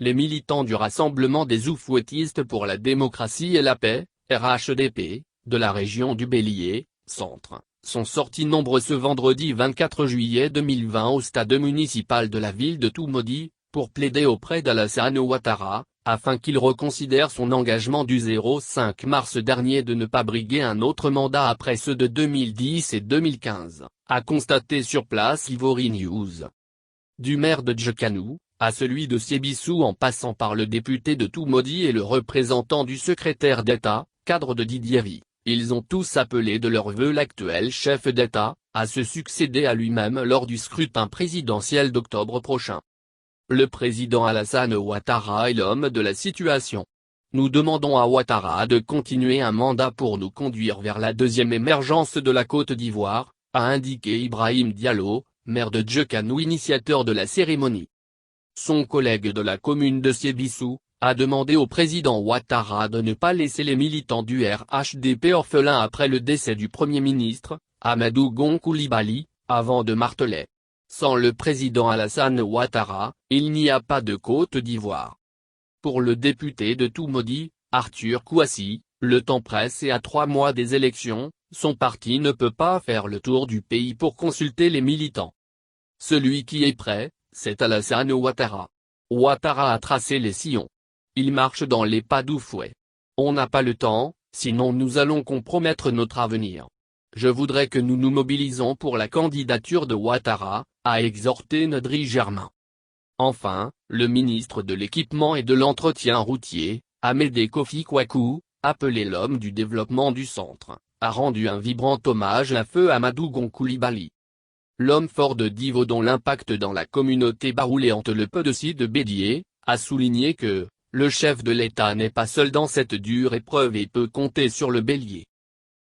les militants du Rassemblement des Oufouettistes pour la démocratie et la paix, RHDP, de la région du Bélier, Centre, sont sortis nombreux ce vendredi 24 juillet 2020 au stade municipal de la ville de Toumoudi, pour plaider auprès d'Alassane Ouattara, afin qu'il reconsidère son engagement du 5 mars dernier de ne pas briguer un autre mandat après ceux de 2010 et 2015, a constaté sur place Ivory News. Du maire de Djekanou, à celui de Siebissou en passant par le député de Toumoudi et le représentant du secrétaire d'État, cadre de Didieri, ils ont tous appelé de leur vœu l'actuel chef d'État, à se succéder à lui-même lors du scrutin présidentiel d'octobre prochain. Le président Alassane Ouattara est l'homme de la situation. Nous demandons à Ouattara de continuer un mandat pour nous conduire vers la deuxième émergence de la Côte d'Ivoire, a indiqué Ibrahim Diallo, maire de Djekanou, initiateur de la cérémonie. Son collègue de la commune de Siebissou a demandé au président Ouattara de ne pas laisser les militants du RHDP orphelins après le décès du Premier ministre, Amadou Gon Coulibaly, avant de marteler: sans le président Alassane Ouattara, il n'y a pas de Côte d'Ivoire. Pour le député de Toumoudi, Arthur Kouassi, le temps presse et à 3 mois des élections, son parti ne peut pas faire le tour du pays pour consulter les militants. Celui qui est prêt, c'est Alassane Ouattara. Ouattara a tracé les sillons. Il marche dans les pas d'Oufouet. On n'a pas le temps, sinon nous allons compromettre notre avenir. Je voudrais que nous nous mobilisons pour la candidature de Ouattara, a exhorté Nedri Germain. Enfin, le ministre de l'Équipement et de l'Entretien routier, Amédée Kofi Kwaku, appelé l'homme du développement du centre, a rendu un vibrant hommage à feu Amadou Gon Coulibaly. L'homme fort de Divo dont l'impact dans la communauté barouléante le peu de de Bélier, a souligné que le chef de l'État n'est pas seul dans cette dure épreuve et peut compter sur le Bélier.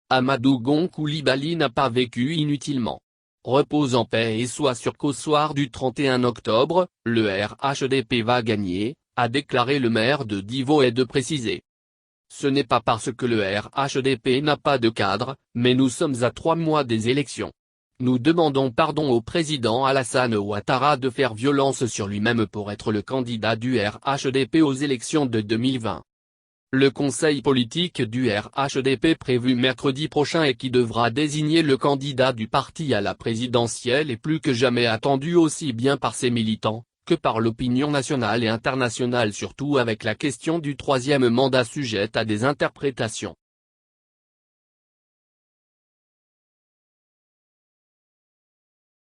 Amadou Gon Coulibaly n'a pas vécu inutilement. Repose en paix et sois sûr qu'au soir du 31 octobre, le RHDP va gagner, a déclaré le maire de Divo et de préciser. Ce n'est pas parce que le RHDP n'a pas de cadre, mais nous sommes à 3 mois des élections. Nous demandons pardon au président Alassane Ouattara de faire violence sur lui-même pour être le candidat du RHDP aux élections de 2020. Le conseil politique du RHDP prévu mercredi prochain et qui devra désigner le candidat du parti à la présidentielle est plus que jamais attendu aussi bien par ses militants, que par l'opinion nationale et internationale, surtout avec la question du 3e mandat sujette à des interprétations.